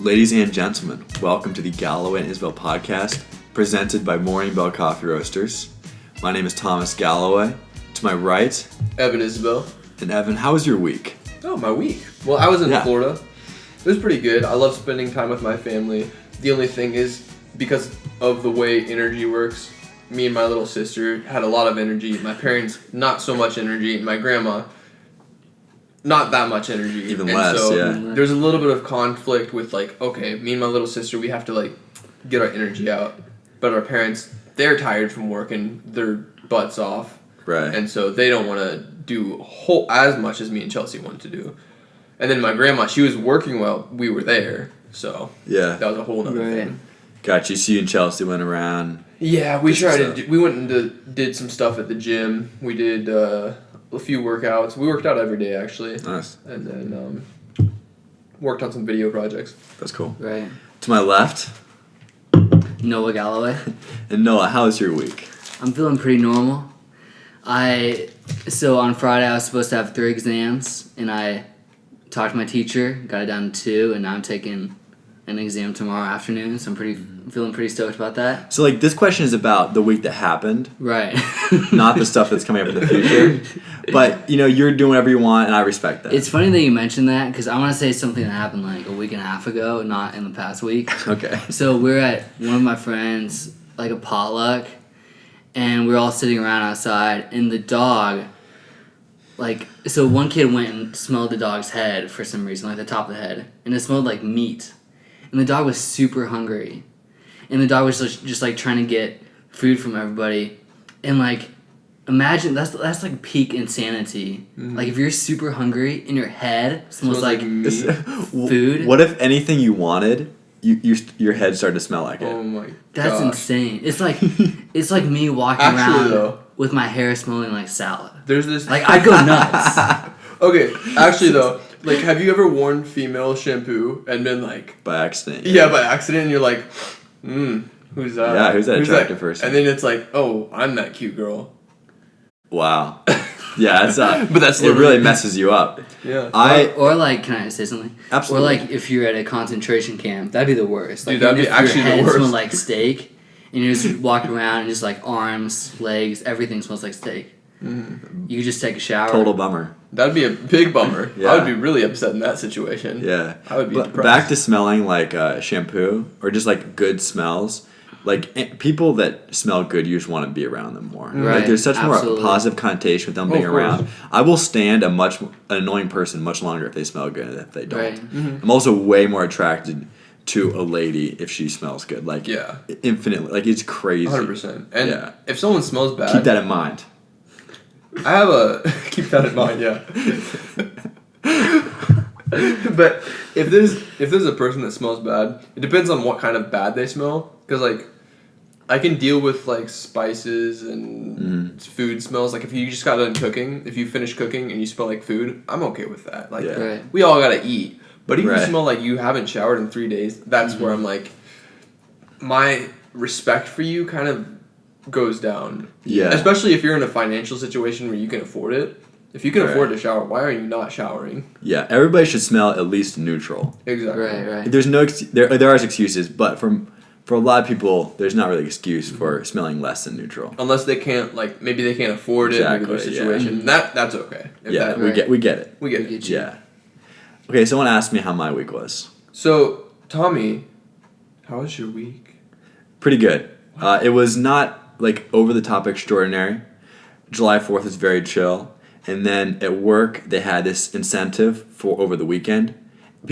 Ladies and gentlemen, welcome to the Galloway and Isabel podcast, presented by Morning Bell Coffee Roasters. My name is Thomas Galloway. To my right, Evan Isabel. And Evan, how was your week? Oh, my week. Well, I was in Florida. It was pretty good. I love spending time with my family. The only thing is, because of the way energy works, me and my little sister had a lot of energy. My parents, not so much energy. And my grandma, not that much energy. Even less, so yeah. There's a little bit of conflict with, okay, me and my little sister, we have to, get our energy out. But our parents, they're tired from working their butts off. Right. And so they don't want to do as much as me and Chelsea wanted to do. And then my grandma, she was working while we were there. So that was a whole other thing. Gotcha. So you and Chelsea went around. Yeah, we went and did some stuff at the gym. We did a few workouts. We worked out every day, actually. Nice. And then worked on some video projects. That's cool. Right. To my left, Noah Galloway. And Noah, how was your week? I'm feeling pretty normal. So on Friday I was supposed to have 3 exams, and I talked to my teacher, got it down to 2, and now I'm taking an exam tomorrow afternoon, so I'm feeling pretty stoked about that. So this question is about the week that happened. Right. Not the stuff that's coming up in the future. But, you're doing whatever you want, and I respect that. It's funny that you mentioned that, because I want to say something that happened a week and a half ago, not in the past week. Okay. So we're at one of my friends, a potluck, and we're all sitting around outside, and the dog, so one kid went and smelled the dog's head for some reason, the top of the head, and it smelled like meat. And the dog was super hungry. And the dog was just trying to get food from everybody. And imagine, that's peak insanity. Mm-hmm. If you're super hungry and your head smells like food. What if anything you wanted, your head started to smell like it? Oh my god. That's insane. It's like me walking around with my hair smelling like salad. There's this I'd go nuts. Okay, actually though, have you ever worn female shampoo and been by accident? Yeah, by accident, and you're like, who's that? Yeah, who's that attractive person? And then it's oh, I'm that cute girl. Wow. Yeah, that's but that's it really messes you up. Yeah. Or can I say something? Absolutely. Or if you're at a concentration camp, that'd be the worst. Dude, that'd be actually the worst. Your head smells like steak, and you just walk around and just arms, legs, everything smells like steak. Mm. You just take a shower. Total bummer. That'd be a big bummer. Yeah. I would be really upset in that situation. Yeah. I would be depressed. Back to smelling shampoo or just good smells. People that smell good, you just want to be around them more. Right. There's such Absolutely. more positive connotation with them being around. I will stand an annoying person much longer if they smell good than if they don't. Right. Mm-hmm. I'm also way more attracted to a lady if she smells good. Infinitely. It's crazy. 100%. And if someone smells bad, keep that in mind. I have keep that in mind, yeah. But if there's a person that smells bad, it depends on what kind of bad they smell. Because I can deal with spices and food smells. If you just got done cooking, if you finish cooking and you smell like food, I'm okay with that. Right. We all gotta eat. But if you smell like you haven't showered in 3 days, that's where I'm my respect for you kind of goes down. Yeah. Especially if you're in a financial situation where you can afford it. If you can afford to shower, why are you not showering? Yeah, everybody should smell at least neutral. Exactly. Right. There's there are excuses, but for a lot of people, there's not really an excuse for smelling less than neutral. Unless they can't maybe they can't afford it, maybe their situation. Yeah. That's okay. We get it. We get it. We get you. Yeah. Okay, someone asked me how my week was. So, Tommy, how was your week? Pretty good. It was not over the top extraordinary. July 4th was very chill. And then at work, they had this incentive for over the weekend.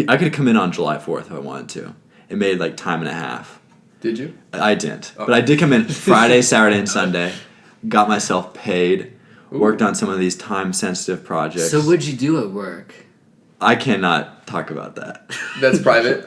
I could come in on July 4th if I wanted to. It made time and a half. Did you? I didn't. Oh. But I did come in Friday, Saturday, and Sunday. Got myself paid. Ooh. Worked on some of these time-sensitive projects. So what'd you do at work? I cannot talk about that. That's private?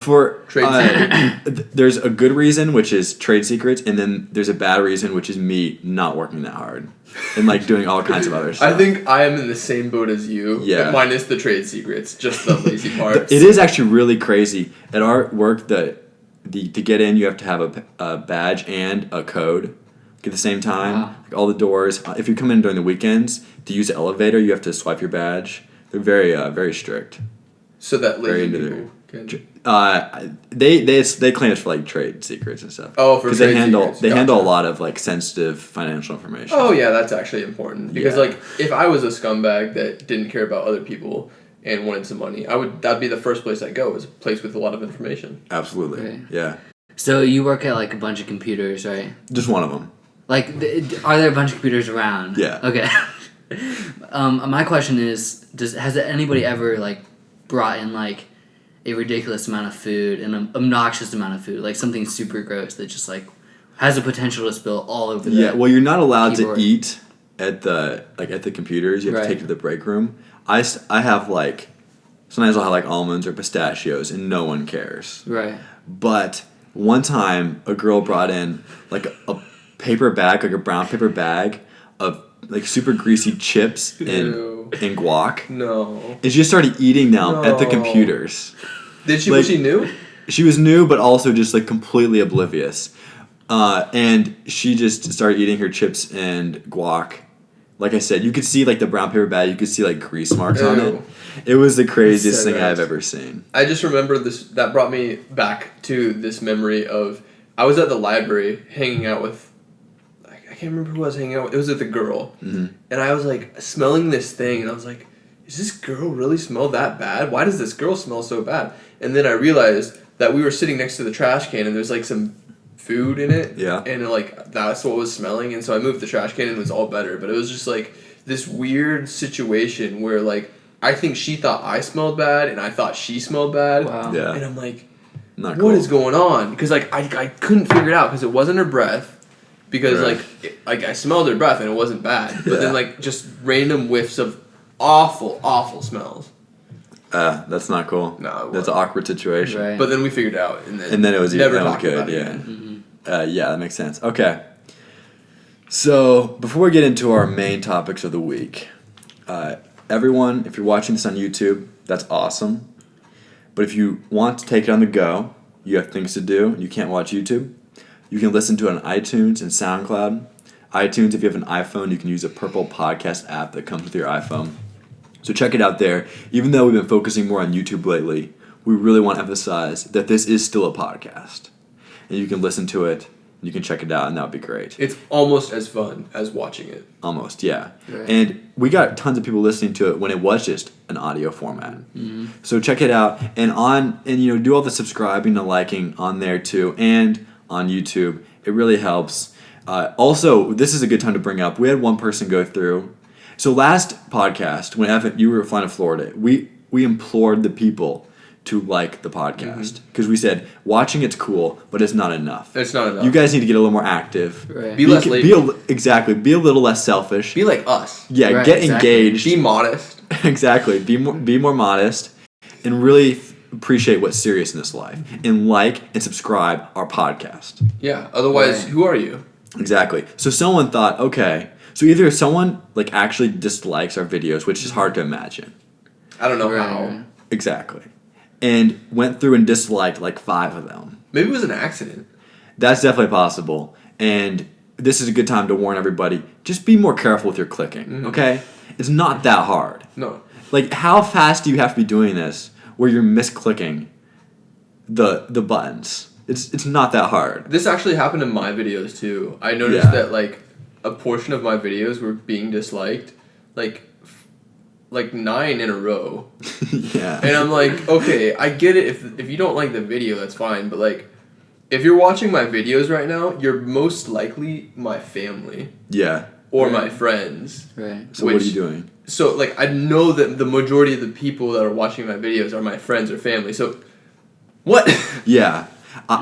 For trade secrets. There's a good reason, which is trade secrets, and then there's a bad reason, which is me not working that hard and doing all kinds of other stuff. I think I am in the same boat as you. Yeah. Minus the trade secrets, just the lazy parts. It is actually really crazy. At our work, to get in, you have to have a badge and a code at the same time. Wow. All the doors. If you come in during the weekends to use the elevator, you have to swipe your badge. They're very strict. So that lazy people can... They claim it's for like trade secrets and stuff. Oh, for trade secrets. They handle a lot of like sensitive financial information. Oh yeah, that's actually important because Yeah. like if I was a scumbag that didn't care about other people and wanted some money, that'd be the first place I'd go, is a place with a lot of information. Absolutely. Right. Yeah. So you work at like a bunch of computers, right? Just one of them. Like, are there a bunch of computers around? Yeah. Okay. My question is, has anybody ever like brought in like a ridiculous amount of food, an obnoxious amount of food, like something super gross that just like has the potential to spill all over the Yeah. Well, you're not allowed keyboard. to eat at the computers. You have to take it to the break room. I have like sometimes I'll have like almonds or pistachios, and no one cares. Right. But one time, a girl brought in like a paper bag, like a brown paper bag of like super greasy chips Ew. and guac. No. And she just started eating them at the computers. Did she? Like, Was she new? She was new, but also just like completely oblivious. And she just started eating her chips and guac. Like I said, you could see like the brown paper bag. You could see like grease marks on it. Ew. It was the craziest So thing I've gross. ever seen. I just remember this. That brought me back to this memory of I was at the library hanging out with. I can't remember who I was hanging out with. It was with a girl, and I was like smelling this thing, and I was like, "Is this girl really smell that bad? Why does this girl smell so bad?" And then I realized that we were sitting next to the trash can, and there's like some food in it. Yeah. And like that's what was smelling, and so I moved the trash can, and it was all better. But it was just like this weird situation where like I think she thought I smelled bad, and I thought she smelled bad. Wow. Yeah. And I'm like, Not what cool. is going on? Because like I couldn't figure it out because it wasn't her breath. Because Right. like I smelled her breath and it wasn't bad, but Yeah. then like just random whiffs of awful smells. That's not cool. No, it That's an wasn't. awkward situation. Right. But then we figured it out, and then it was never that was talked good. about it Yeah. again. Yeah, that makes sense. Okay. So before we get into our main topics of the week, everyone, if you're watching this on YouTube, that's awesome. But if you want to take it on the go, you have things to do, and you can't watch YouTube, you can listen to it on iTunes and SoundCloud. iTunes, if you have an iPhone, you can use a purple podcast app that comes with your iPhone. So check it out there. Even though we've been focusing more on YouTube lately, we really want to emphasize that this is still a podcast. And you can listen to it, you can check it out, and that would be great. It's almost as fun as watching it. Almost, yeah. Right. And we got tons of people listening to it when it was just an audio format. So check it out, and do all the subscribing and liking on there too, and on YouTube. It really helps. Also, this is a good time to bring up. We had one person go through. So last podcast, when Evan, you were flying to Florida, we implored the people to like the podcast because we said watching it's cool, but it's not enough. It's not enough. You guys need to get a little more active. Right. Be less lazy. Be a little less selfish. Be like us. Yeah, Right, get exactly. engaged. Be modest. Exactly. Be more modest, and really appreciate what's serious in this life. And like and subscribe our podcast. Yeah. Otherwise, Right. who are you? Exactly. So someone thought, okay, so either someone like actually dislikes our videos, which is hard to imagine. I don't know Right. how. Exactly. And went through and disliked like 5 of them. Maybe it was an accident. That's definitely possible. And this is a good time to warn everybody, just be more careful with your clicking, okay? It's not that hard. No. Like, how fast do you have to be doing this where you're misclicking the buttons? It's not that hard. This actually happened in my videos too. I noticed Yeah. that like a portion of my videos were being disliked, like 9 in a row. Yeah. And I'm like, okay, I get it. If you don't like the video, that's fine. But like, if you're watching my videos right now, you're most likely my family Yeah. or Right. my friends. Right. So what are Which- you doing? So like, I know that the majority of the people that are watching my videos are my friends or family. So, what? Yeah.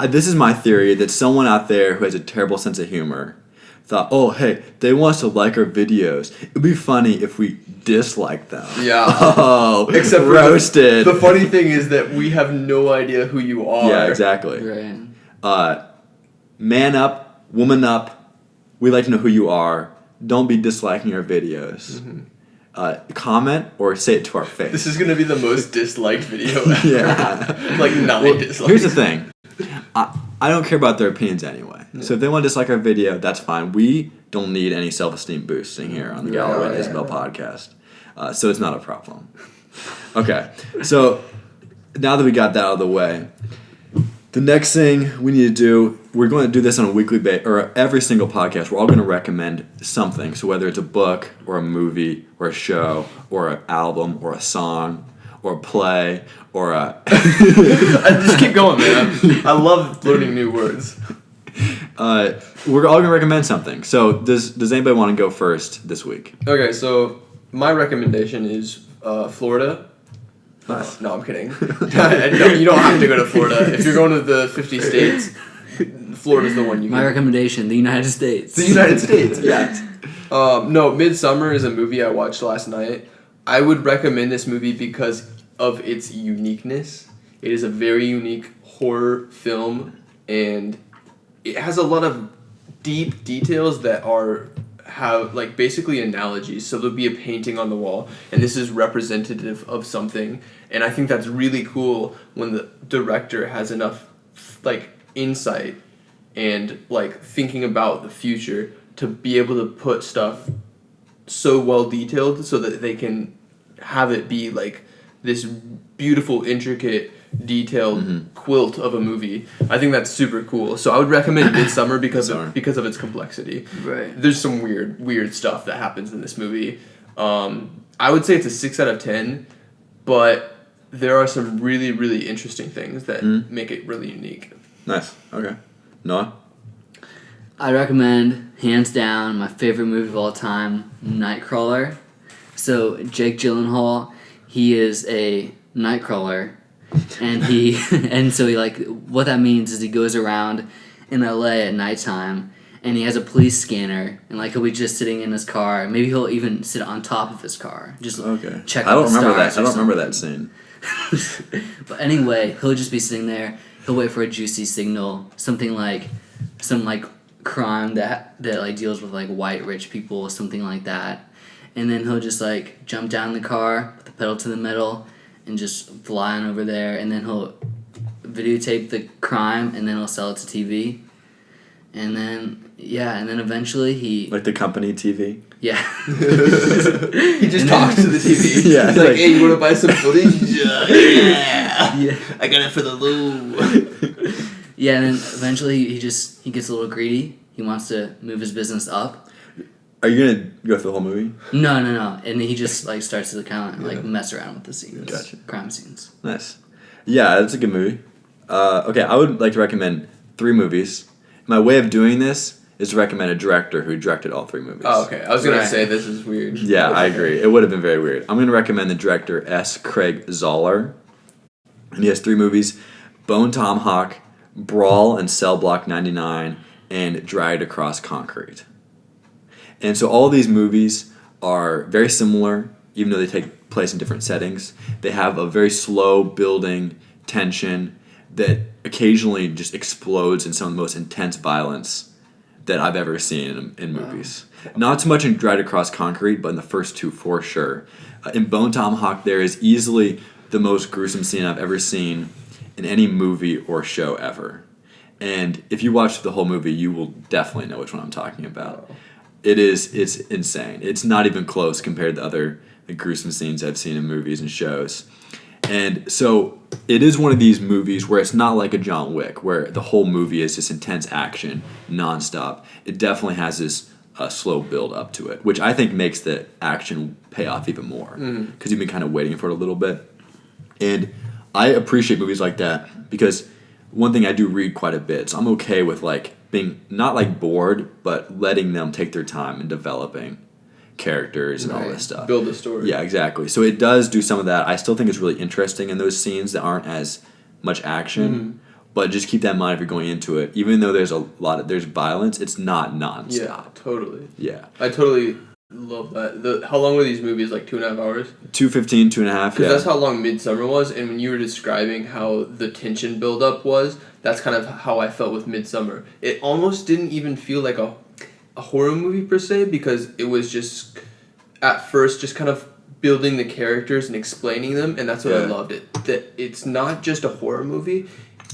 This is my theory that someone out there who has a terrible sense of humor thought, oh, hey, they want us to like our videos. It would be funny if we dislike them. Yeah. Oh, Except for roasted. The funny thing is that we have no idea who you are. Yeah, exactly. Right. Man up, woman up. We like to know who you are. Don't be disliking our videos. Comment or say it to our face. This is gonna be the most disliked video ever. Yeah. Like 9 Well, dislikes. here's the thing. I don't care about their opinions anyway. So if they want to dislike our video, that's fine. We don't need any self-esteem boosting here on the Galloway and right, Isabel podcast. So it's not a problem. Okay. So now that we got that out of the way, the next thing we need to do, we're going to do this on a weekly basis, or every single podcast. We're all going to recommend something. So whether it's a book or a movie or a show or an album or a song or a play or a... I just keep going, man. I love learning new words. We're all going to recommend something. So does anybody want to go first this week? Okay, so my recommendation is Florida. Nice. No, I'm kidding. No, you don't have to go to Florida. If you're going to the 50 states, Florida's the one you My recommendation, the United States. The United States, yeah. No, Midsummer is a movie I watched last night. I would recommend this movie because of its uniqueness. It is a very unique horror film, and it has a lot of deep details that have like basically analogies. So there'll be a painting on the wall, and this is representative of something. And I think that's really cool when the director has enough like insight and like thinking about the future to be able to put stuff so well detailed so that they can have it be like this beautiful, intricate, detailed quilt of a movie. I think that's super cool. So I would recommend Midsummer because of its complexity. Right. There's some weird stuff that happens in this movie. I would say it's a 6 out of 10, but there are some really, really interesting things that make it really unique. Nice. Okay. Noah? I recommend, hands down, my favorite movie of all time, Nightcrawler. So Jake Gyllenhaal, he is a Nightcrawler, and so he like what that means is he goes around in LA at nighttime, and he has a police scanner, and like he'll be just sitting in his car. Maybe he'll even sit on top of his car, just check. I don't remember that. I don't remember that scene. But anyway, he'll just be sitting there. He'll wait for a juicy signal, something like some like crime that like deals with like white rich people, something like that, and then he'll just like jump down in the car, put the pedal to the metal, and just fly on over there, and then he'll videotape the crime, and then he'll sell it to TV, and then eventually he like the company TV. Yeah. He just talks to the TV. Yeah. He's like, hey, you want to buy some footage? Yeah. I got it for the low. Yeah, and then eventually he gets a little greedy. He wants to move his business up. Are you gonna go through the whole movie? No. And he just like starts to kind of like mess around with the scenes. Gotcha. Crime scenes. Nice. Yeah, that's a good movie. Okay, I would like to recommend 3 movies. My way of doing this is to recommend a director who directed all 3 movies. Oh, okay. I was gonna say this is weird. Yeah, I agree. It would have been very weird. I'm gonna recommend the director S. Craig Zoller, and he has 3 movies: Bone Tomahawk, Brawl and Cell Block 99, and Dragged Across Concrete. And so all these movies are very similar, even though they take place in different settings. They have a very slow building tension that occasionally just explodes in some of the most intense violence that I've ever seen in movies. Not so much in Dragged Across Concrete, but in the first 2 for sure. In Bone Tomahawk, there is easily the most gruesome scene I've ever seen in any movie or show ever. And if you watch the whole movie, you will definitely know which one I'm talking about. It's insane. It's not even close compared to other gruesome scenes I've seen in movies and shows. And so it is one of these movies where it's not like a John Wick, where the whole movie is just intense action, nonstop. It definitely has this slow build up to it, which I think makes the action pay off even more, because you've been kind of waiting for it a little bit. And I appreciate movies like that because one thing I do read quite a bit, so I'm okay with like being not like bored, but letting them take their time in developing characters and all this stuff. Build a story. Yeah, exactly. So it does do some of that. I still think it's really interesting in those scenes that aren't as much action, but just keep that in mind if you're going into it. Even though there's there's violence, it's not nonstop. Yeah, totally. Yeah. I totally love that. How long were these movies? Like 2.5 hours? 2:15, 2.5. Because that's how long Midsummer was, and when you were describing how the tension buildup was, that's kind of how I felt with Midsummer. It almost didn't even feel like a horror movie per se, because it was just at first just kind of building the characters and explaining them, and that's what I loved. That it's not just a horror movie,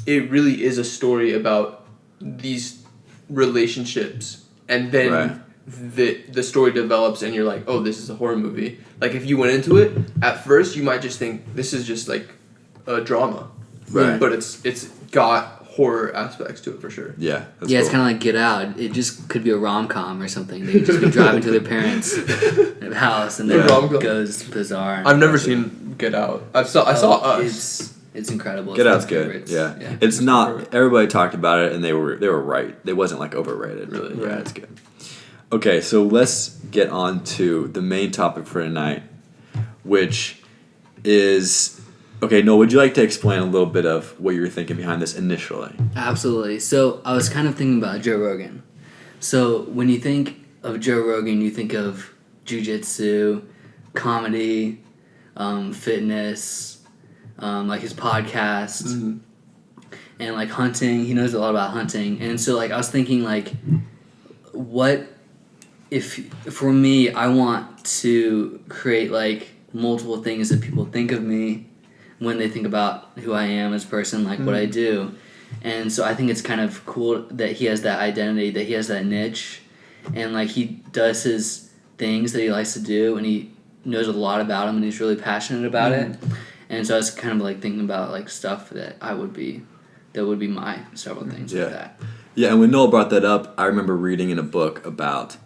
it really is a story about these relationships, and then the story develops and you're like, oh, this is a horror movie. Like if you went into it at first, you might just think this is just like a drama, Right. but it's got horror aspects to it for sure. Yeah. That's Yeah, cool. it's kind of like Get Out. It just could be a rom-com or something. They could just be driving to their parents' house and then rom-com. it goes bizarre. I've never seen Get Out. I saw Us. It's incredible. Get It's Out's my good. favorites. Yeah. It's not. Everybody talked about it, and they were right. It wasn't like overrated. Really? Yeah, Right. it's good. Okay, so let's get on to the main topic for tonight, which is okay. Noel, would you like to explain a little bit of what you were thinking behind this initially? Absolutely. So I was kind of thinking about Joe Rogan. So when you think of Joe Rogan, you think of jiu-jitsu, comedy, fitness, like his podcast, and like hunting. He knows a lot about hunting. And so like I was thinking like, what if for me I want to create like multiple things that people think of me when they think about who I am as a person, like what I do. And so I think it's kind of cool that he has that identity, that he has that niche, and like he does his things that he likes to do, and he knows a lot about them, and he's really passionate about it. And so I was kind of like thinking about like stuff that would be my several things like that. Yeah, and when Noel brought that up, I remember reading in a book about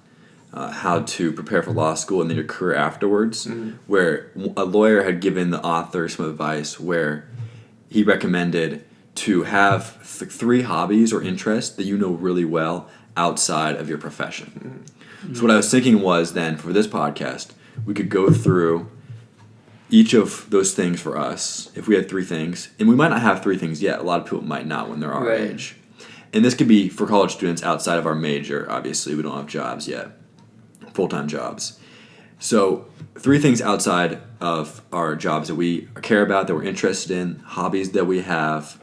how to prepare for law school and then your career afterwards, where a lawyer had given the author some advice where he recommended to have 3 hobbies or interests that you know really well outside of your profession. So what I was thinking was then for this podcast, we could go through each of those things for us, if we had 3 things, and we might not have 3 things yet. A lot of people might not when they're our Right. age. And this could be for college students outside of our major. Obviously, we don't have jobs yet, full-time jobs. So 3 things outside of our jobs that we care about, that we're interested in, hobbies that we have,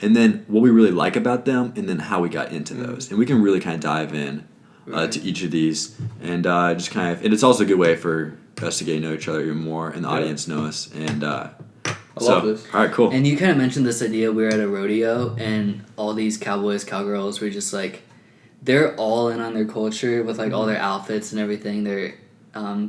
and then what we really like about them, and then how we got into those. And we can really kind of dive in to each of these, and just kind of, and it's also a good way for us to get to know each other even more, and the audience know us. And I love this. All right, cool. And you kind of mentioned this idea. We were at a rodeo, and all these cowboys, cowgirls were just like, they're all in on their culture with like all their outfits and everything, their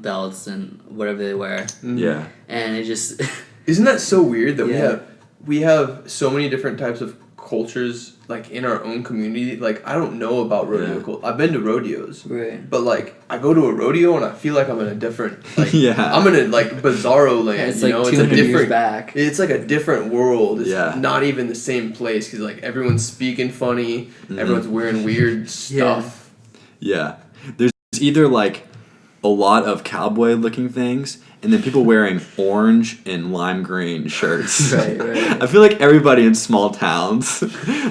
belts and whatever they wear. Yeah. And it just Isn't that so weird that Yeah. we have so many different types of cultures like in our own community? Like I don't know about rodeo I've been to rodeos, right. but like I go to a rodeo and I feel like I'm in a different like Yeah. I'm in a like bizarro land. It's you like know, 200 it's a different years back. It's like a different world. It's Yeah. not even the same place because like everyone's speaking funny, everyone's wearing weird stuff. Yeah. There's either like a lot of cowboy looking things and then people wearing orange and lime green shirts. Right. I feel like everybody in small towns,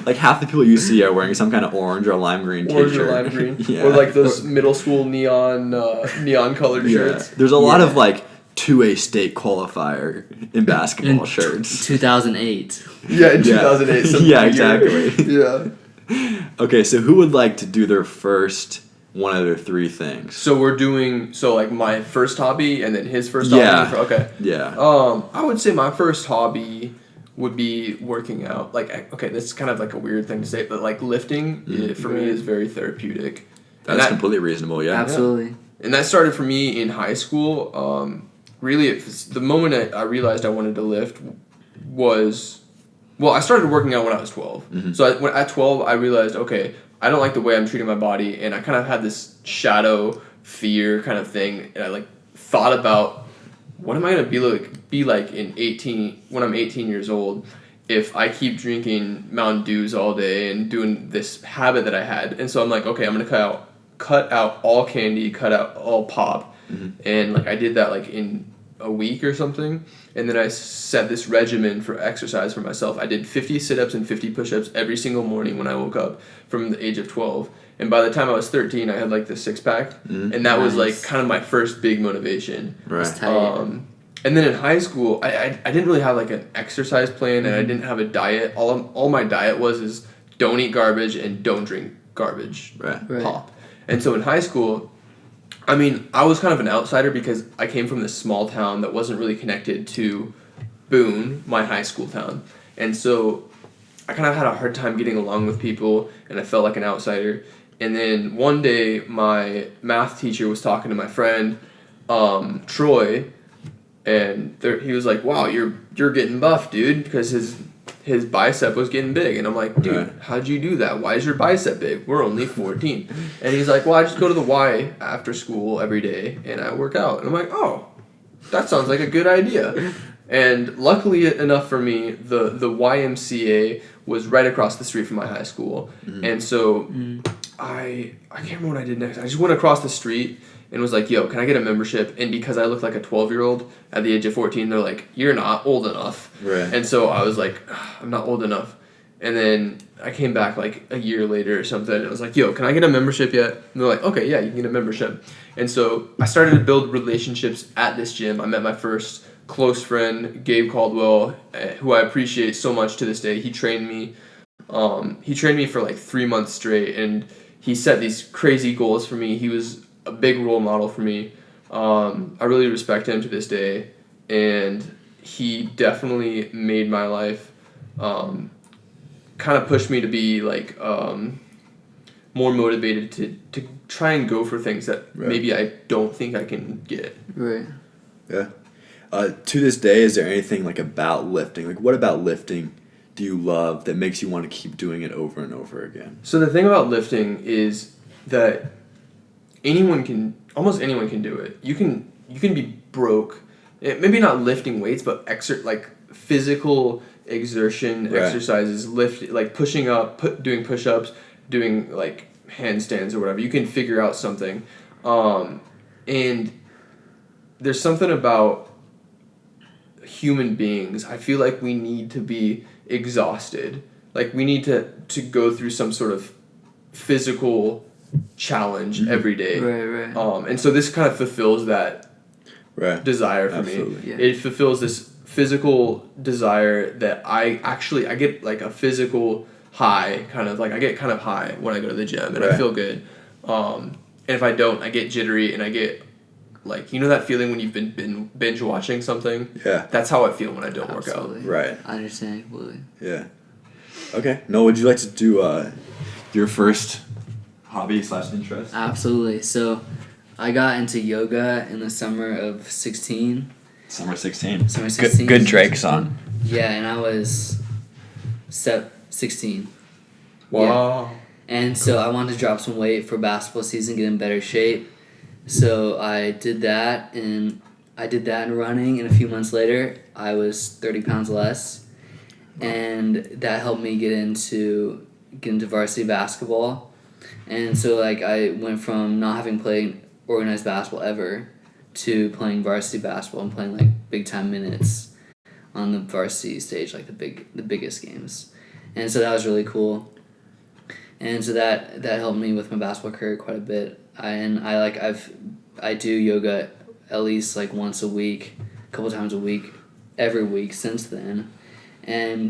like half the people you see are wearing some kind of orange or lime green Orange t-shirt. or lime green, Yeah. or like those middle school neon colored shirts. There's a lot of like 2A state qualifier in basketball In shirts. 2008. Yeah, in Yeah. 2008. some Yeah, year. exactly. Yeah. Okay, so who would like to do their first one of their 3 things? So we're doing like my first hobby and then his first Yeah. hobby. Okay. Yeah. I would say my first hobby would be working out. Like, okay, this is kind of like a weird thing to say, but like lifting for me is very therapeutic. That's completely reasonable, yeah. Absolutely. And that started for me in high school. Really, the moment I realized I wanted to lift was, well, I started working out when I was 12. So at 12, I realized, okay, I don't like the way I'm treating my body, and I kind of had this shadow fear kind of thing, and I like thought about what am I gonna be like when I'm 18 years old if I keep drinking Mountain Dews all day and doing this habit that I had. And so I'm like, okay, I'm gonna cut out all candy, cut out all pop, and like I did that like in a week or something, and then I set this regimen for exercise for myself. I did 50 sit-ups and 50 push-ups every single morning when I woke up from the age of 12, and by the time I was 13 I had like the 6-pack, and that was like kind of my first big motivation. Right. Tight. And then in high school I didn't really have like an exercise plan, and I didn't have a diet. All my diet is don't eat garbage and don't drink garbage Right. pop. And so in high school, I mean, I was kind of an outsider because I came from this small town that wasn't really connected to Boone, my high school town. And so I kind of had a hard time getting along with people, and I felt like an outsider. And then one day, my math teacher was talking to my friend, Troy, and he was like, "Wow, you're getting buff, dude," because his bicep was getting big, and I'm like, "Dude, how'd you do that? Why is your bicep big? We're only 14." And he's like, "Well, I just go to the Y after school every day, and I work out." And I'm like, "Oh, that sounds like a good idea." And luckily enough for me, the YMCA was right across the street from my high school, and so I can't remember what I did next. I just went across the street and was like, "Yo, can I get a membership?" And because I looked like a 12-year-old at the age of 14, they're like, "You're not old enough." Right. And so I was like, "I'm not old enough." And then I came back like a year later or something, and I was like, "Yo, can I get a membership yet?" And they're like, "Okay, yeah, you can get a membership." And so I started to build relationships at this gym. I met my first close friend, Gabe Caldwell, who I appreciate so much to this day. He trained me. He trained me for like 3 months straight, and he set these crazy goals for me. He was a big role model for me. I really respect him to this day, and he definitely made my life kind of pushed me to be like more motivated to try and go for things that maybe I don't think I can get. Right. Yeah. To this day, is there anything like about lifting? Like, what about lifting do you love that makes you want to keep doing it over and over again? So the thing about lifting is that almost anyone can do it. You can be broke, maybe not lifting weights, but like physical exertion exercises, like pushing up, doing push-ups, doing like handstands or whatever. You can figure out something, and there's something about human beings. I feel like we need to be exhausted. Like we need to go through some sort of physical challenge every day. Right. And so this kind of fulfills that desire for me. Yeah. It fulfills this physical desire that I get like a physical high, kind of like I get kind of high when I go to the gym, and I feel good. And if I don't, I get jittery, and I get like, you know that feeling when you've been binge watching something? Yeah. That's how I feel when I don't work out. Right. I understand completely. Yeah. Okay. Noah, would you like to do your first hobby/interest? Absolutely. So I got into yoga in the summer of 16. Summer 16. Summer 16. Good Drake song. Yeah, and I was 16. Wow. Yeah. And so I wanted to drop some weight for basketball season, get in better shape. So I did that, and running, and a few months later, I was 30 pounds less, and that helped me get into varsity basketball. And so like I went from not having played organized basketball ever to playing varsity basketball and playing like big time minutes on the varsity stage, like the biggest games. And so that was really cool. And so that helped me with my basketball career quite a bit. I do yoga at least like once a week, a couple times a week, every week since then. And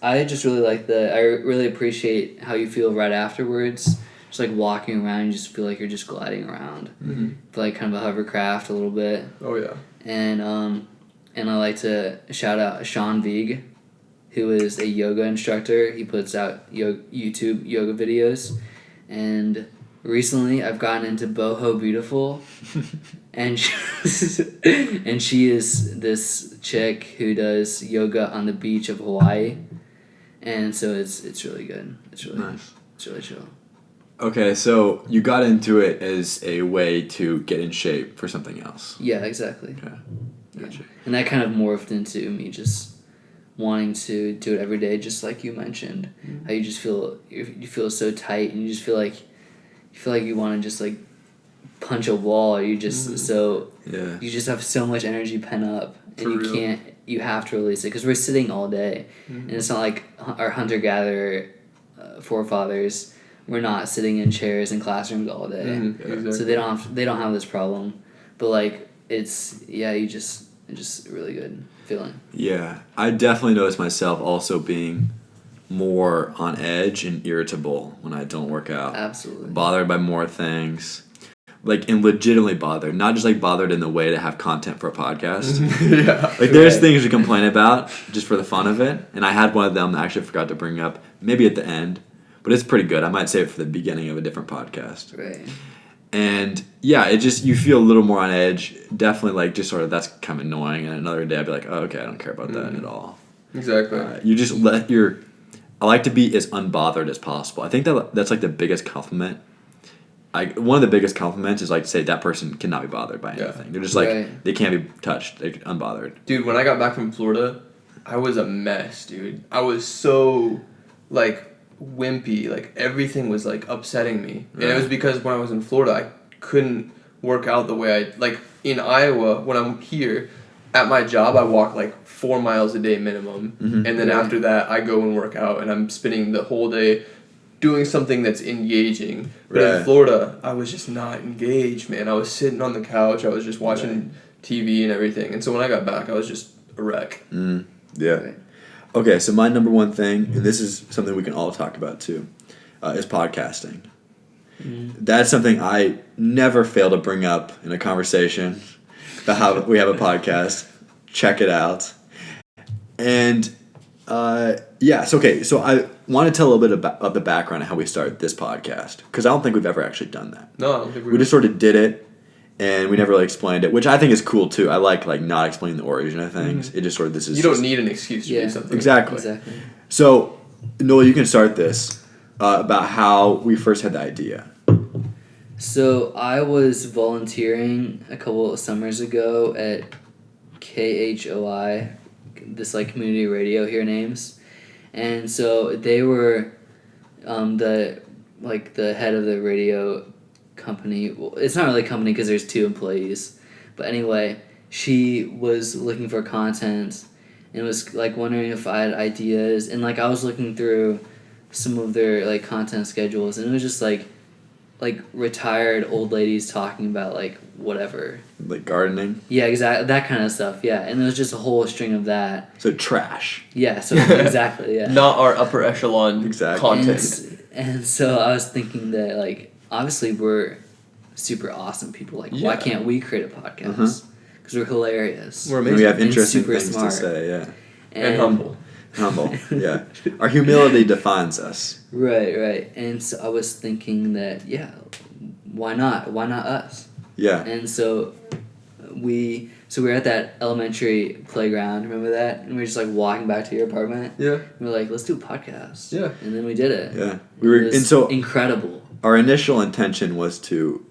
I just really like I really appreciate how you feel right afterwards. Just like walking around, you just feel like you're just gliding around. Mm-hmm. Feel like kind of a hovercraft a little bit. Oh yeah. And I like to shout out Sean Vieg, who is a yoga instructor. He puts out YouTube yoga videos. And recently I've gotten into Boho Beautiful. and she is this chick who does yoga on the beach of Hawaii. And so it's really good. It's really nice. It's really chill. Okay, so you got into it as a way to get in shape for something else. Yeah, exactly. Okay. Gotcha. Yeah. And that kind of morphed into me just wanting to do it every day, just like you mentioned. Mm-hmm. How you just feel so tight, and you just feel like you want to just like punch a wall. You just you just have so much energy pent up, and you have to release it because we're sitting all day, and it's not like our hunter-gatherer forefathers. We're not sitting in chairs in classrooms all day, exactly. So they don't have this problem, but like it's just a really good feeling. Yeah, I definitely notice myself also being more on edge and irritable when I don't work out. Absolutely. Bothered by more things. Like, and legitimately bothered. Not just, like, bothered in the way to have content for a podcast. Yeah. Like, there's things we complain about just for the fun of it. And I had one of them that I actually forgot to bring up, maybe at the end. But it's pretty good. I might save it for the beginning of a different podcast. Right. And it just, you feel a little more on edge. Definitely, like, just sort of, that's kind of annoying. And another day I'd be like, oh, okay, I don't care about that at all. Exactly. You just I like to be as unbothered as possible. I think that's like the biggest compliment. One of the biggest compliments is like to say that person cannot be bothered by anything. They're just like, they can't be touched. They're unbothered. Dude, when I got back from Florida, I was a mess, dude. I was so, like, wimpy. Like, everything was, like, upsetting me. Right. And it was because when I was in Florida, I couldn't work out the way like, in Iowa, when I'm here, at my job, I walk, like, 4 miles a day minimum. Mm-hmm. And then after that, I go and work out, and I'm spending the whole day doing something that's engaging. But in Florida, I was just not engaged, man. I was sitting on the couch. I was just watching TV and everything. And so when I got back, I was just a wreck. Yeah. Okay, so my number one thing, and this is something we can all talk about too, is podcasting. That's something I never fail to bring up in a conversation about how we have a podcast. Check it out. And so I want to tell a little bit about the background of how we started this podcast, because I don't think we've ever actually done that. No, I don't think we just sort of did it, and we never really explained it, which I think is cool too. I like not explaining the origin of things. It just sort of, this is you don't need an excuse to do something. Exactly. So, Noel, you can start this about how we first had the idea. So I was volunteering a couple of summers ago at KHOI, this like community radio here in Ames, and so they were the head of the radio company. Well, it's not really a company because there's 2 employees, but anyway, she was looking for content and was like wondering if I had ideas, and like I was looking through some of their like content schedules, and it was just like retired old ladies talking about like whatever. Like gardening? Yeah, exactly. That kind of stuff, yeah. And there was just a whole string of that. So trash. Yeah, so exactly, yeah. Not our upper echelon content. And so I was thinking that, like, obviously we're super awesome people. Like, why can't we create a podcast? Because we're hilarious. We're amazing. We have interesting things to say, yeah. And humble. Humble, yeah. Our humility defines us. Right. And so I was thinking that, why not? Why not us? Yeah. And so we were at that elementary playground, remember that? And we were just like walking back to your apartment. Yeah. And we were like, let's do a podcast. Yeah. And then we did it. Yeah. It was incredible. Our initial intention was to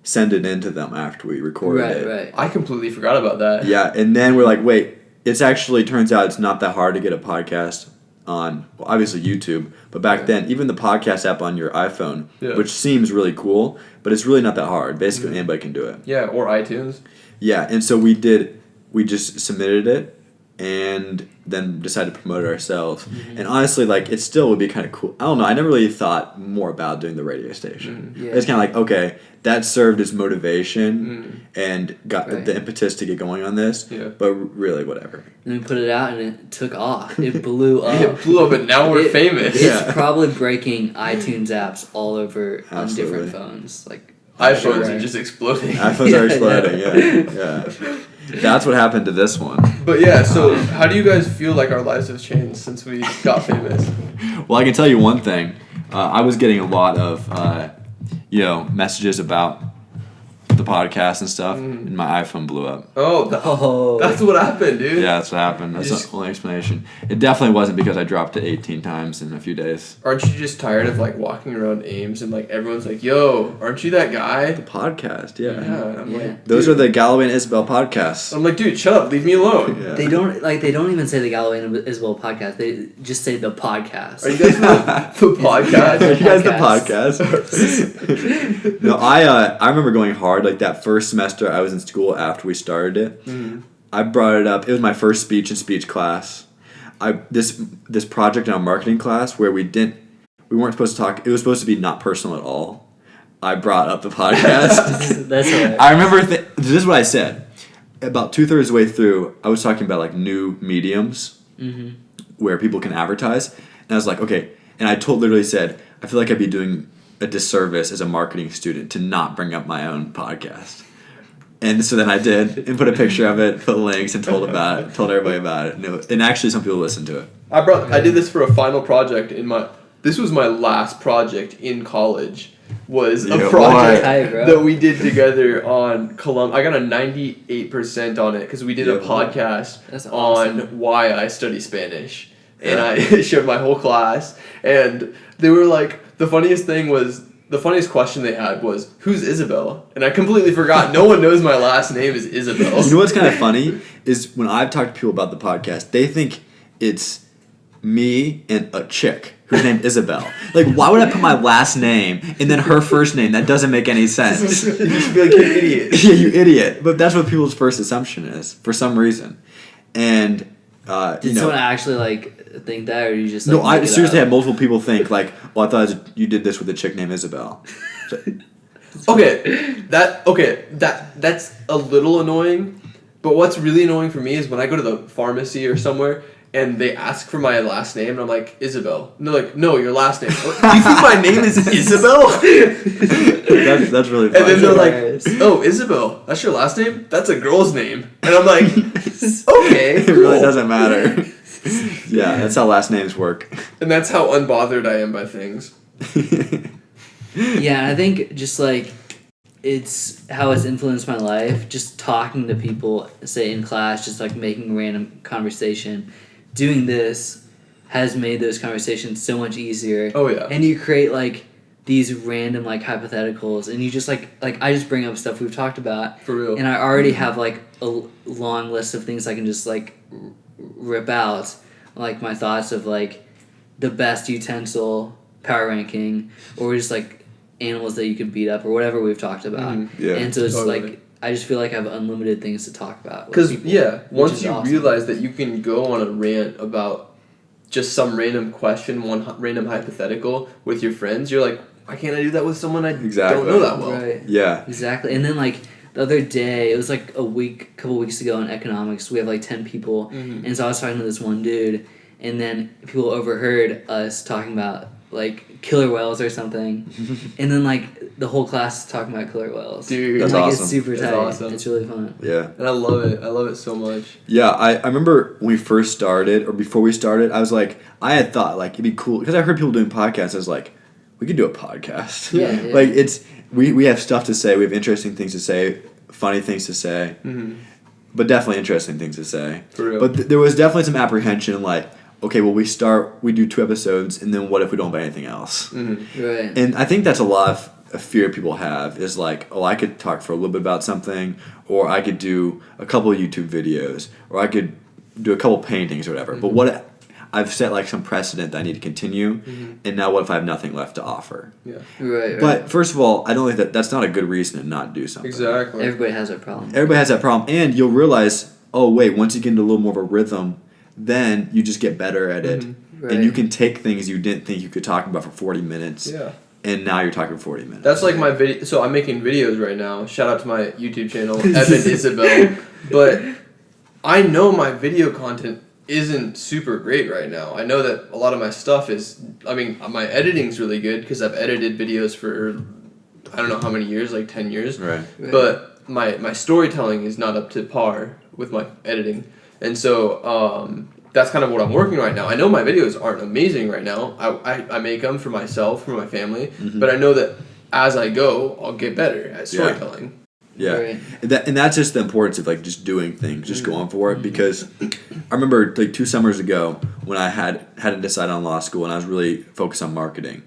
send it in to them after we recorded it. Right. I completely forgot about that. Yeah, and then we're like, wait, it's actually, turns out it's not that hard to get a podcast on, well, obviously YouTube, but back then, even the podcast app on your iPhone, which seems really cool, but it's really not that hard. Basically, anybody can do it. Yeah, or iTunes. Yeah, and so we just submitted it, and then decided to promote it ourselves. And honestly, like, it still would be kind of cool. I don't know, I never really thought more about doing the radio station. It's kind of like, okay, that served as motivation and got the impetus to get going on this, but really, whatever. And we put it out, and it took off. It blew up. It blew up, and now we're famous. It's probably breaking iTunes apps all over on different phones. Like, iPhones are just exploding. iPhones are exploding, yeah. That's what happened to this one. But yeah, so how do you guys feel like our lives have changed since we got famous? Well, I can tell you one thing. I was getting a lot of, messages about the podcast and stuff, and my iPhone blew up. That's what happened, dude. Yeah, that's what happened. That's the only explanation. It definitely wasn't because I dropped it 18 times in a few days. Aren't you just tired of like walking around Ames and like everyone's like, "Yo, aren't you that guy?" The podcast, yeah. I'm like, those are the Galloway and Isabel podcasts. I'm like, dude, shut up, leave me alone. Yeah. They don't even say the Galloway and Isabel podcast. They just say the podcast. Are you guys the podcast? Are you guys the podcast? No, I remember going hard. Like that first semester I was in school after we started it, I brought it up. It was my first speech in speech class. This project in our marketing class where we weren't supposed to talk. It was supposed to be not personal at all. I brought up the podcast. That's right. I remember. This is what I said. About 2/3 of the way through, I was talking about like new mediums where people can advertise, and I was like, okay. And I literally said, I feel like I'd be doing a disservice as a marketing student to not bring up my own podcast. And so then I did, and put a picture of it, put links, and told everybody about it. And actually some people listened to it. I did this for a final project this was my last project in college. was a Yeah, project Hi, bro. that we did together on I got a 98% on it because we did a podcast That's awesome. on why I study Spanish. And Yeah. I showed my whole class, and they were like, the funniest question they had was, who's Isabel? And I completely forgot. No one knows my last name is Isabel. You know what's kind of funny is when I've talked to people about the podcast, they think it's me and a chick whose name Isabel. Like, why would I put my last name and then her first name? That doesn't make any sense. You should be like, you idiot. Yeah, you idiot. But that's what people's first assumption is for some reason. And Did someone actually like think that, or you just like, no, I make it seriously up? had multiple people think like, well, I thought you did this with a chick named Isabel. So, That's a little annoying, but what's really annoying for me is when I go to the pharmacy or somewhere and they ask for my last name and I'm like, Isabel. And they're like, no, your last name. Do you think my name is Isabel? that's really funny. And then they're like, hilarious. oh, Isabel, that's your last name? That's a girl's name. And I'm like, okay, it really cool. doesn't matter. Yeah, that's how last names work. And that's how unbothered I am by things. Yeah, and I think just like it's how it's influenced my life. Just talking to people, say in class, just like making random conversation. Doing this has made those conversations so much easier. Oh, yeah. And you create like these random like hypotheticals, and you just like I just bring up stuff we've talked about. For real. And I already have like a long list of things I can just like rip out, like my thoughts of like the best utensil power ranking, or just like animals that you could beat up, or whatever we've talked about. Yeah, and so it's totally. like I just feel like I have unlimited things to talk about. with Because, people, yeah, which once is you awesome. realize that you can go on a rant about just some random question, one random hypothetical with your friends, you're like, why can't I do that with someone I Exactly. don't know that well? Right. Yeah. Exactly. And then like the other day, it was like couple weeks ago in economics, we have like 10 people, and so I was talking to this one dude, and then people overheard us talking about like killer whales or something, and then like the whole class is talking about killer whales. Dude, That's and, like, awesome. It's super That's tight. awesome. It's really fun. Yeah. And I love it. I love it so much. Yeah, I remember when we first started, or before we started, I was like, I had thought, like, it'd be cool, because I heard people doing podcasts, I was like, we could do a podcast. Yeah, yeah. Like, it's, we have stuff to say, we have interesting things to say, funny things to say, but definitely interesting things to say. For real. But there was definitely some apprehension, like, okay, well, we do 2 episodes, and then what if we don't have anything else? Right. And I think that's a lot of a fear people have is like, oh, I could talk for a little bit about something, or I could do a couple of YouTube videos, or I could do a couple paintings or whatever. But what I've set like some precedent that I need to continue, and now what if I have nothing left to offer? Yeah. Right. But first of all, I don't think that's not a good reason to not do something. Exactly. Everybody has a problem. Everybody has that problem, and you'll realize, oh wait, once you get into a little more of a rhythm, then you just get better at it, Right. and you can take things you didn't think you could talk about for 40 minutes. Yeah. And now you're talking 40 minutes. That's like my video. So I'm making videos right now. Shout out to my YouTube channel, Evan Isabel. But I know my video content isn't super great right now. I know that a lot of my stuff is. I mean, my editing's really good because I've edited videos for I don't know how many years, like 10 years. Right. But my storytelling is not up to par with my editing, and so that's kind of what I'm working right now. I know my videos aren't amazing right now. I make them for myself, for my family, but I know that as I go, I'll get better at storytelling. Yeah, Right. and that's just the importance of like just doing things, just going for it. Because I remember like 2 summers ago when I hadn't decided on law school and I was really focused on marketing.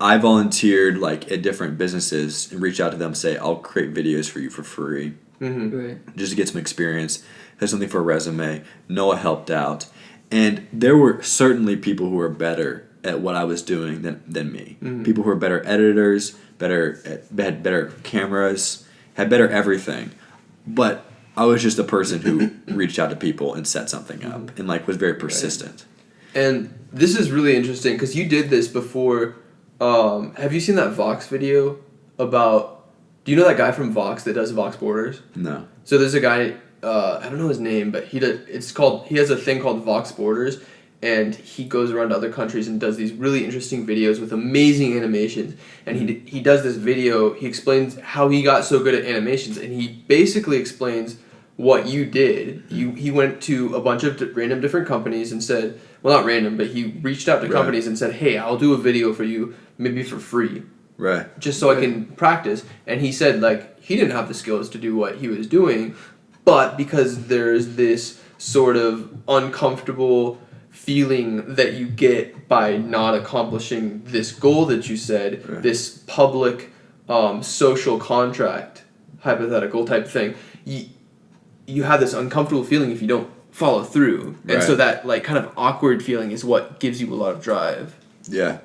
I volunteered like at different businesses and reached out to them, say I'll create videos for you for free, Right. just to get some experience, have something for a resume. Noah helped out, and there were certainly people who were better at what I was doing than me. People who were better editors, had better cameras, had better everything. But I was just a person who reached out to people and set something up and like was very persistent. And this is really interesting because you did this before. Have you seen that Vox video about? Do you know that guy from Vox that does Vox Borders? No. So there's a guy. I don't know his name, but he has a thing called Vox Borders, and he goes around to other countries and does these really interesting videos with amazing animations. And he does this video. He explains how he got so good at animations, and he basically explains what you did. He went to a bunch of random different companies and said, well, not random, but he reached out to companies and said, hey, I'll do a video for you, maybe for free. Right. Just so I can practice. And he said, like, he didn't have the skills to do what he was doing, but because there's this sort of uncomfortable feeling that you get by not accomplishing this goal that you said, right. this public social contract, hypothetical type thing, you have this uncomfortable feeling if you don't follow through. And right. so that, like, kind of awkward feeling is what gives you a lot of drive. Yeah,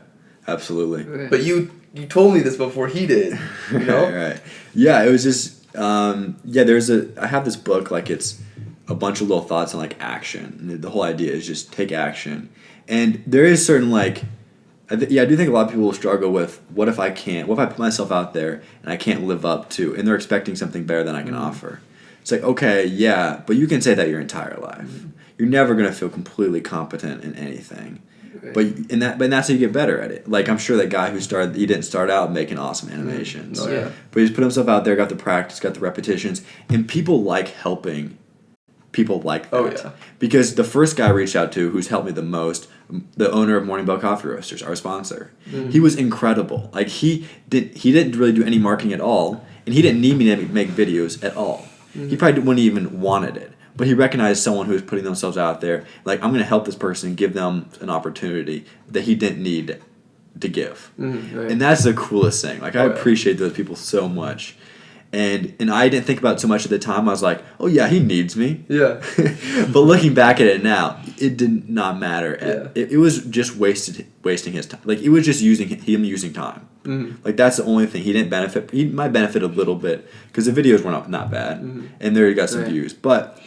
absolutely. Right. But you told me this before he did, you know? Right. Yeah, it was just, I have this book, like, it's a bunch of little thoughts on, like, action. And the whole idea is just take action. And there is certain, like, I do think a lot of people will struggle with, what if I put myself out there and I can't live up to, and they're expecting something better than I can offer. It's like, okay, yeah, but you can say that your entire life. You're never going to feel completely competent in anything. Right. But that's how you get better at it. Like, I'm sure that guy he didn't start out making awesome animations. Oh, yeah. But he's put himself out there, got the practice, got the repetitions, and people like helping people like that. Oh, yeah. Because the first guy I reached out to, who's helped me the most, the owner of Morning Bell Coffee Roasters, our sponsor, he was incredible. Like, he didn't really do any marketing at all, and he didn't need me to make videos at all. He probably wouldn't even wanted it. But he recognized someone who was putting themselves out there. Like, I'm going to help this person and give them an opportunity that he didn't need to give. Right. And that's the coolest thing. Like, I appreciate those people so much. And I didn't think about it so much at the time. I was like, oh, yeah, he needs me. Yeah. But looking back at it now, it did not matter. Yeah. It was just wasting his time. Like, it was just him using time. Like, that's the only thing. He didn't benefit. He might benefit a little bit because the videos were not bad. And there he got some views. But,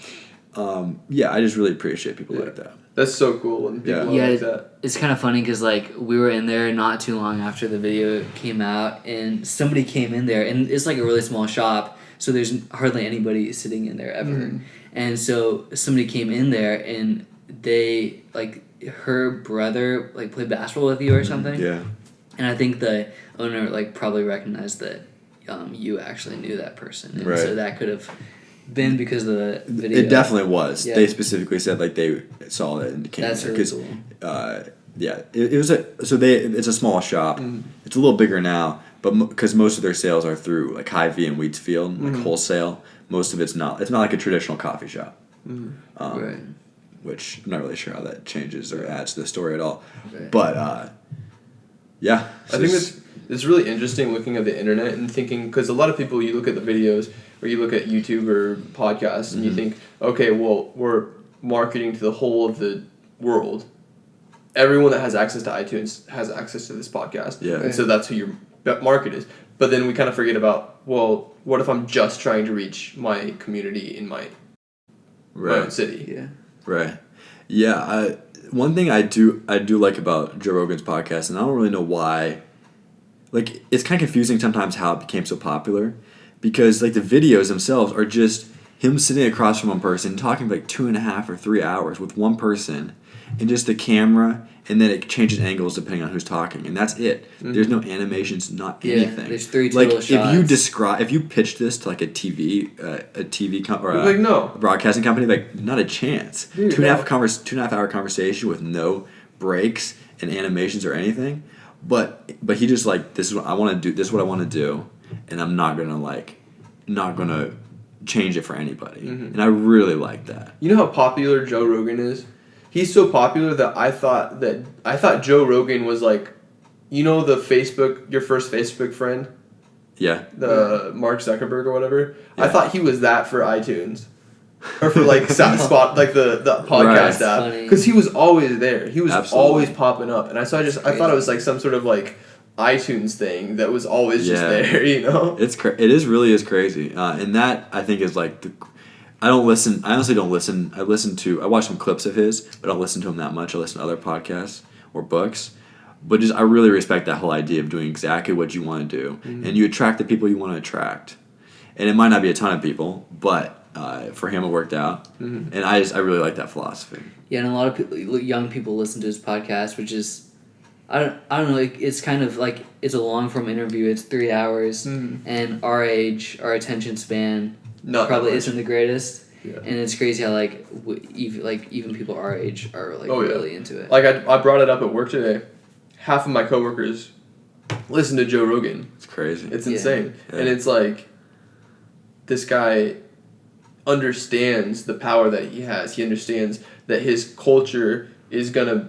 I just really appreciate people like that. That's so cool when people like that. It's kind of funny because, like, we were in there not too long after the video came out, and somebody came in there, and it's like a really small shop, so there's hardly anybody sitting in there ever. And so somebody came in there, and they, like, her brother, like, played basketball with you or something. Yeah. And I think the owner, like, probably recognized that you actually knew that person. And right. So that could have been because of the video. It definitely was. Yeah. They specifically said, like, they saw it and came That's there. really cool. It's a small shop. It's a little bigger now, but because most of their sales are through, like, Hy-Vee and Wheatsfield, like, wholesale. Most of it's not like a traditional coffee shop. Right. Which I'm not really sure how that changes or adds to the story at all. Right. But, yeah. I think it's really interesting looking at the internet and thinking, because a lot of people, you look at the videos or you look at YouTube or podcasts and you think, okay, well, we're marketing to the whole of the world. Everyone that has access to iTunes has access to this podcast. Yeah. And so that's who your market is. But then we kind of forget about, well, what if I'm just trying to reach my community in my own city? Yeah. Right. Yeah. One thing I do like about Joe Rogan's podcast, and I don't really know why, like, it's kind of confusing sometimes how it became so popular, because, like, the videos themselves are just him sitting across from one person talking for like 2.5 or 3 hours with one person, and just the camera, and then it changes angles depending on who's talking, and that's it. There's no animations, not anything. There's 3 total shots. If you pitched this to, like, a TV or no. a broadcasting company, like, not a chance. Dude, 2.5 hour conversation with no breaks and animations or anything. But he just, like, this is what I want to do. This is what I want to do, and I'm not gonna change it for anybody. And I really like that. You know how popular Joe Rogan is? He's so popular that I thought Joe Rogan was like, you know, your first Facebook friend? Yeah. The Mark Zuckerberg or whatever? Yeah. I thought he was that for iTunes. Or for, like, Spot, like the podcast app. Because he was always there. He was always popping up. And I thought it was like some sort of, like, iTunes thing that was always just there, you know? It really is crazy. And that, I think, is like I honestly don't listen. I watch some clips of his, but I don't listen to him that much. I listen to other podcasts or books. But I really respect that whole idea of doing exactly what you want to do. And you attract the people you want to attract. And it might not be a ton of people, but for him it worked out. And I really like that philosophy. Yeah, and a lot of people, young people listen to his podcast, which is, I don't know, it's kind of like, it's a long form interview. It's 3 hours, and our age, our attention span probably isn't the greatest. Yeah. And it's crazy how, like, even people our age are, like, really into it. Like, I brought it up at work today. Half of my coworkers listen to Joe Rogan. It's crazy. It's insane. Yeah. And it's like, this guy understands the power that he has. He understands that his culture is going to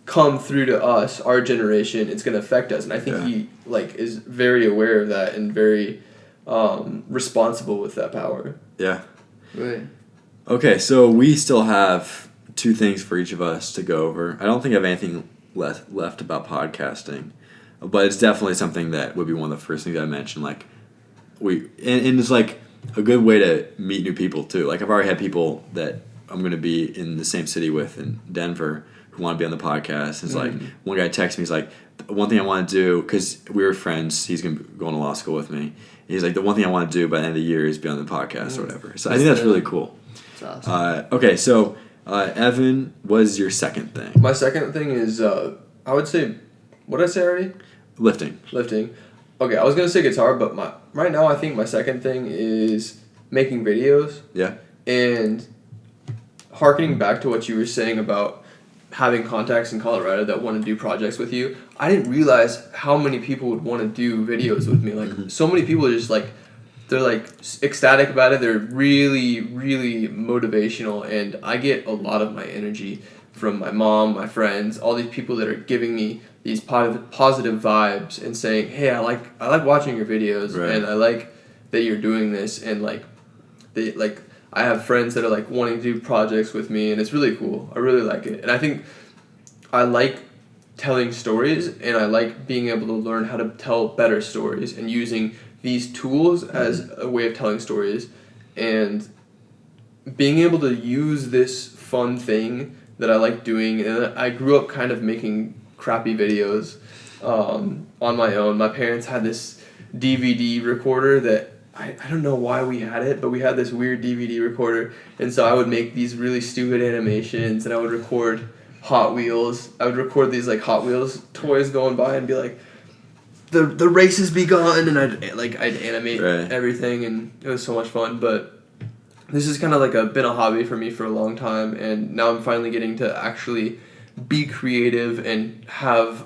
come through to us, our generation. It's going to affect us. And I think he like is very aware of that and very responsible with that power. Yeah. Right. Okay, so we still have 2 things for each of us to go over. I don't think I have anything left about podcasting, but it's definitely something that would be one of the first things I mentioned. Like, and it's like a good way to meet new people too. Like, I've already had people that I'm going to be in the same city with in Denver who want to be on the podcast. It's like, one guy texted me, he's like, one thing I want to do, because we were friends, he's going to to law school with me. And he's like, the one thing I want to do by the end of the year is be on the podcast or whatever. So I think that's really cool. That's awesome. Okay, so Evan, what is your second thing? My second thing is, I would say, what did I say already? Lifting. Okay, I was going to say guitar, but right now I think my second thing is making videos. Yeah. And harkening back to what you were saying about having contacts in Colorado that want to do projects with you, I didn't realize how many people would want to do videos with me. Like, so many people are just like, they're like ecstatic about it. They're really, really motivational, and I get a lot of my energy from my mom, my friends, all these people that are giving me these positive vibes and saying, "Hey, I like watching your videos, and I like that you're doing this." And like, I have friends that are like wanting to do projects with me, and it's really cool. I really like it, and I think I like telling stories, and I like being able to learn how to tell better stories and using these tools as a way of telling stories, and being able to use this fun thing that I like doing. And I grew up kind of making crappy videos on my own. My parents had this DVD recorder that I don't know why we had it, but we had this weird DVD recorder, and so I would make these really stupid animations, and I would record Hot Wheels. I would record these like Hot Wheels toys going by and be like, the race has begun, and I'd animate everything, and it was so much fun. But this is kind of like been a hobby for me for a long time, and now I'm finally getting to actually be creative and have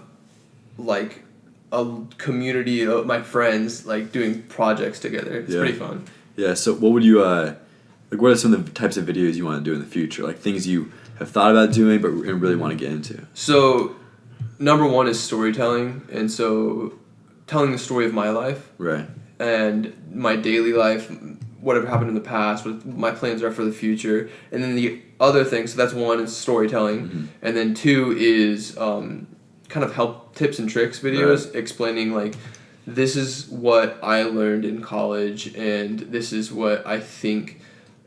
like a community of my friends like doing projects together. It's pretty fun. Yeah. So what would you what are some of the types of videos you want to do in the future? Like things you have thought about doing but really want to get into? So number one is storytelling, and so telling the story of my life. Right. And my daily life, whatever happened in the past, what my plans are for the future. And then the other thing, so that's one, is storytelling. And then 2 is kind of help tips and tricks videos, explaining like, this is what I learned in college, and this is what I think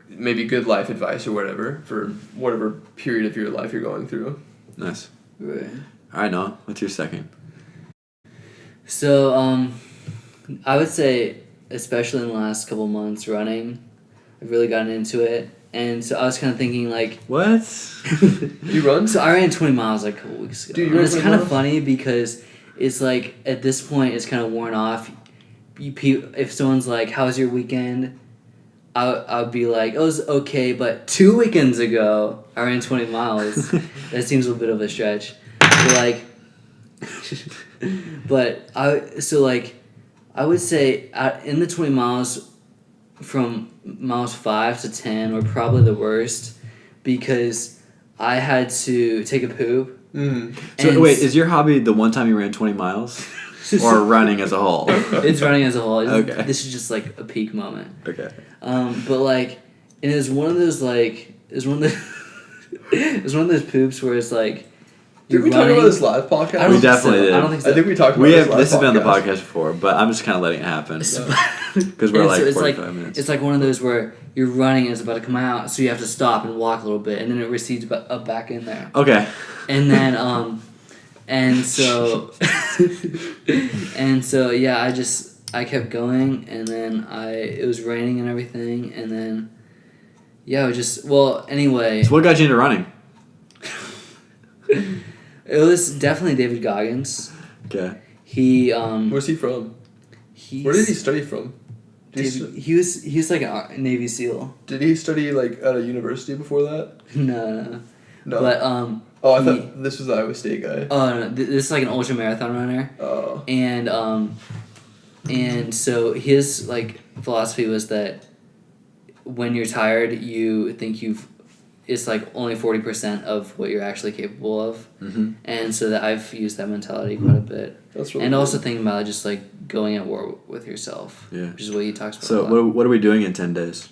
maybe good life advice or whatever for whatever period of your life you're going through. Nice. Right. All right, Noah, what's your second? So, I would say, especially in the last couple months running, I've really gotten into it. And so I was kind of thinking, like... What? You run? So I ran 20 miles like a couple weeks ago. Dude, and it's kind of funny because it's like, at this point, it's kind of worn off. If someone's like, how was your weekend? I'll be like, it was okay, but 2 weekends ago, I ran 20 miles. That seems a bit of a stretch. But like... But I would say in the 20 miles, from miles 5 to 10 were probably the worst because I had to take a poop. So wait, is your hobby the one time you ran 20 miles, or running as a whole? It's running as a whole. Okay. This is just like a peak moment. Okay. But like, and it was one of those poops where it's like. Did we talk about this live podcast? We definitely did. I don't think so. I think we talked about this live This has been on the podcast podcast before, but I'm just kind of letting it happen. Because we're like 45 minutes. It's like one of those where you're running and it's about to come out, so you have to stop and walk a little bit, and then it recedes up back in there. Okay. And then, and so yeah, I kept going, and then it was raining and everything, and then, yeah, anyway. So what got you into running? It was definitely David Goggins. Okay. Where's he from? Where did he study from? He was like a Navy SEAL. Did he study like at a university before that? No. No. But I thought this was the Iowa State guy. Oh no, this is like an ultra marathon runner. Oh. And so his like philosophy was that when you're tired, you think it's like only 40% of what you're actually capable of. Mm-hmm. And so that I've used that mentality quite a bit. That's really and cool. Also thinking about just like going at war with yourself. Yeah. Which is what he talks about. So what are we doing in 10 days?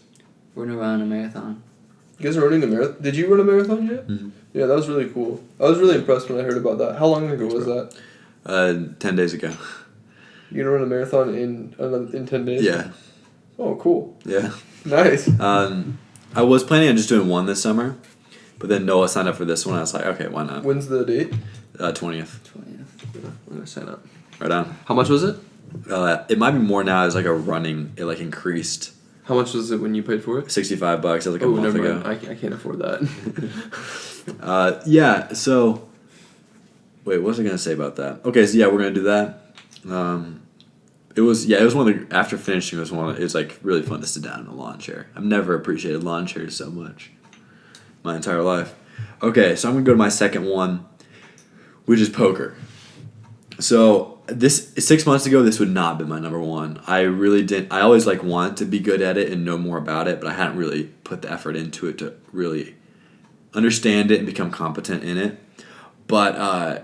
We're gonna run a marathon. You guys are running a marathon? Did you run a marathon yet? Mm-hmm. Yeah, that was really cool. I was really impressed when I heard about that. How long ago was that? 10 days ago. You gonna run a marathon in 10 days? Yeah. Oh, cool. Yeah. Nice. I was planning on just doing one this summer, but then Noah signed up for this one. I was like, okay, why not? When's the date? 20th. 20th. I'm gonna sign up. Right on. How much was it? It might be more now as like it like increased. How much was it when you paid for it? $65. That was like a month ago. I can't afford that. Yeah. So, wait, what was I gonna say about that? Okay, so yeah, we're gonna do that. It was one of the after finishing it was like really fun to sit down in a lawn chair. I've never appreciated lawn chairs so much my entire life. Okay, so I'm gonna go to my second one, which is poker. So 6 months ago, this would not have been my number one. I really didn't. I always like wanted to be good at it and know more about it, but I hadn't really put the effort into it to really understand it and become competent in it. But I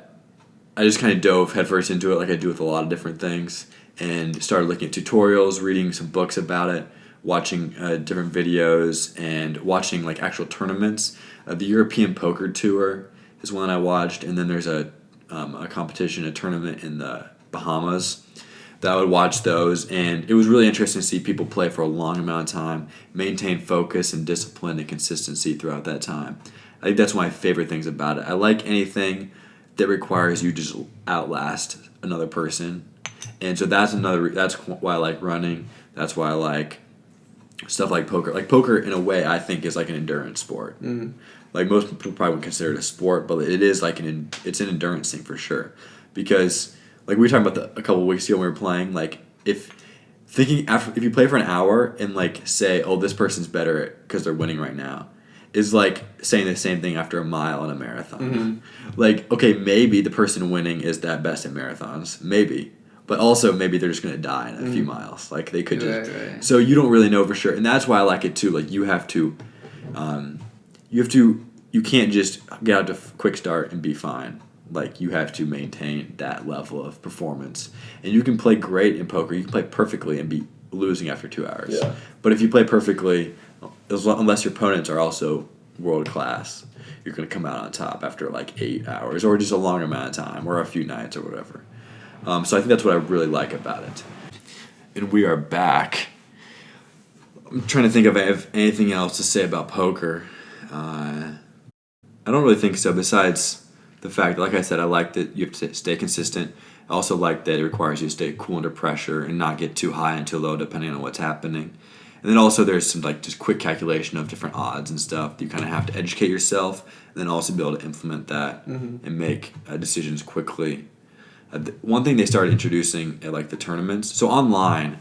just kind of dove headfirst into it, like I do with a lot of different things, and started looking at tutorials, reading some books about it, watching different videos, and watching like actual tournaments. The European Poker Tour is one I watched, and then there's a competition, a tournament in the Bahamas that I would watch those, and it was really interesting to see people play for a long amount of time, maintain focus and discipline and consistency throughout that time. I think that's one of my favorite things about it. I like anything that requires you to just outlast another person, and so that's why I like running. That's why I like stuff like poker. Like poker, in a way, I think is like an endurance sport. Mm. Like most people probably wouldn't consider it a sport, but it is like it's an endurance thing for sure. Because like we were talking about a couple of weeks ago when we were playing, like if you play for an hour and like say, oh, this person's better because they're winning right now, is like saying the same thing after a mile in a marathon. Mm-hmm. Like, okay, maybe the person winning is that best at marathons, maybe. But also maybe they're just gonna die in a few miles. Like they could just. Right. So you don't really know for sure, and that's why I like it too. Like you can't just get out to quick start and be fine. Like you have to maintain that level of performance, and you can play great in poker. You can play perfectly and be losing after 2 hours. Yeah. But if you play perfectly, unless your opponents are also world class, you're gonna come out on top after like 8 hours or just a long amount of time or a few nights or whatever. So I think that's what I really like about it. And we are back. I'm trying to think of anything else to say about poker. I don't really think so, besides the fact that, like I said, I like that you have to stay consistent. I also like that it requires you to stay cool under pressure and not get too high and too low depending on what's happening. And then also there's some like just quick calculation of different odds and stuff. You kind of have to educate yourself and then also be able to implement that and make decisions quickly. One thing they started introducing at like the tournaments, so online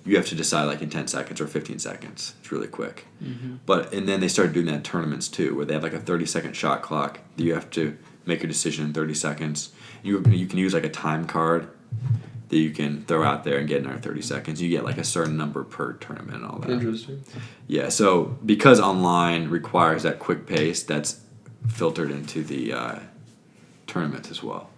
you have to decide like in 10 seconds or 15 seconds. It's really quick. And then they started doing that in tournaments too, where they have like a 30-second shot clock that you have to make a decision in 30 seconds. You can use like a time card that you can throw out there and get another 30 seconds. You get like a certain number per tournament and all that. Interesting. Yeah, so because online requires that quick pace, that's filtered into the tournaments as well.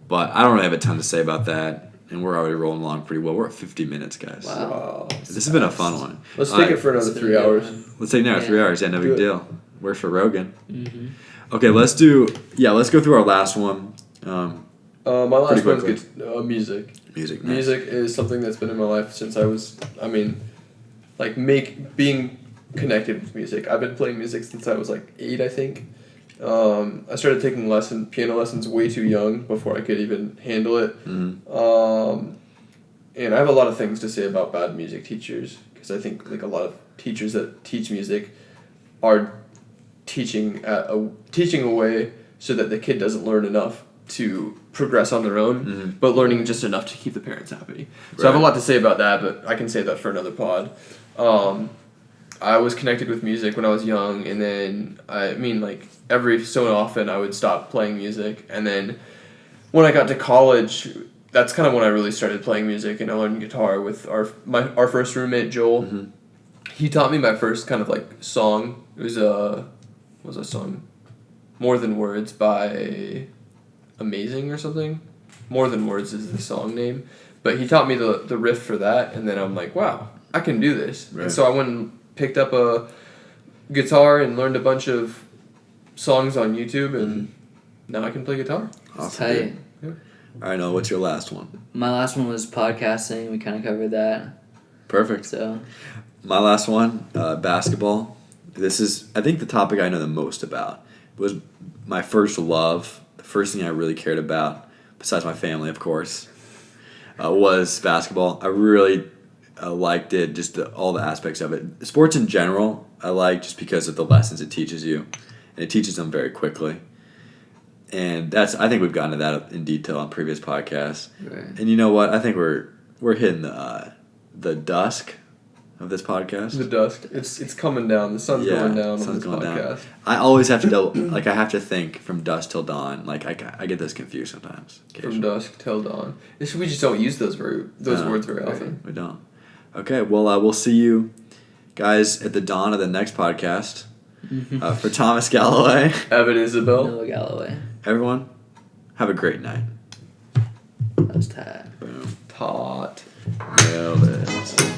But I don't really have a ton to say about that, and we're already rolling along pretty well. We're at 50 minutes, guys. Wow. This has been a fun one. Let's take it for another 3 hours. Let's take another 3 hours. Yeah, no big deal. Works for Rogan. Mm-hmm. Okay, let's go through our last one. My last one's good. Music. Music. Nice. Music is something that's been in my life since I was, being connected with music. I've been playing music since I was like 8, I think. I started taking piano lessons way too young before I could even handle it. And I have a lot of things to say about bad music teachers, because I think like a lot of teachers that teach music are teaching a way so that the kid doesn't learn enough to progress on their own, but learning just enough to keep the parents happy. So I have a lot to say about that, but I can save that for another pod. I was connected with music when I was young, and then like every so often I would stop playing music, and then when I got to college, that's kind of when I really started playing music, and I learned guitar with our first roommate Joel. Mm-hmm. He taught me my first kind of like song. It was a song, More Than Words by Amazing or something. More Than Words is the song name, but he taught me the riff for that, and then I'm like, wow, I can do this. Right. And so I went and picked up a guitar and learned a bunch of songs on YouTube, and now I can play guitar. That's tight. Yeah. All right, Noah, what's your last one? My last one was podcasting. We kind of covered that. Perfect. So, my last one, basketball. This is, I think, the topic I know the most about. It was my first love. The first thing I really cared about, besides my family, of course, was basketball. I really liked it, just all the aspects of it. Sports in general, I like just because of the lessons it teaches you, and it teaches them very quickly. And I think we've gotten to that in detail on previous podcasts. right. And you know what? I think we're hitting the dusk of this podcast. The dusk. It's coming down. The sun's going down on this podcast. Down. I always have to I have to think from dusk till dawn. Like I get this confused sometimes. From dusk till dawn. We just don't use those words very often. We don't. Okay, well we'll see you guys at the dawn of the next podcast. For Thomas Galloway, Evan Isabel, Noah Galloway. Everyone, have a great night. That was tight. Boom. Taut. Nailed it.